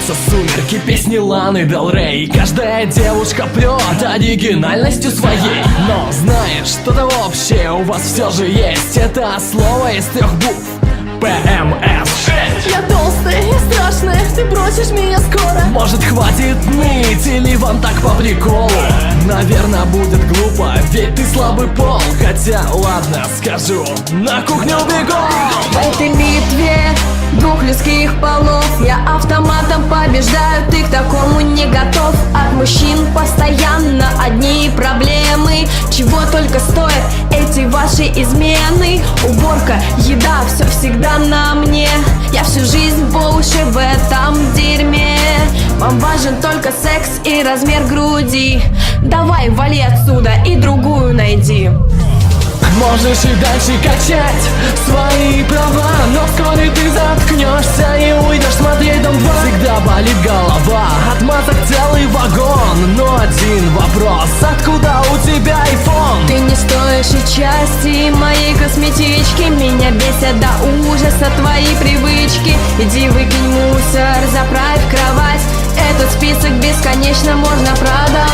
Сгущаются сумерки, песни Ланы Дель Рей. Каждая девушка прет оригинальностью своей. Но знаешь, что-то общее у вас все же есть. Это слово из 3 букв: ПМС-6. Я толстая и страшная, ты бросишь меня скоро. Может, хватит ныть, или вам так по приколу? Наверное, будет глупо, ведь ты слабый пол. Хотя, ладно, скажу, на кухню бегом. В этой битве 2 людских полов я автоматом побеждаю, ты к такому не готов. От мужчин постоянно одни проблемы. Чего только стоят эти ваши измены. Уборка, еда, все всегда на мне. Я всю жизнь по уши в этом дерьме. Вам важен только секс и размер груди. Давай, вали отсюда и другую найди. Можешь и дальше качать свои права, но вскоре ты заткнешься и уйдешь смотреть Дом 2. Всегда болит голова, отмазок целый вагон. Но один вопрос: откуда у тебя iPhone? Ты не стоишь и части моей косметички. Меня бесят до ужаса твои привычки. Иди выкинь мусор, заправь кровать. Этот список бесконечно можно продать.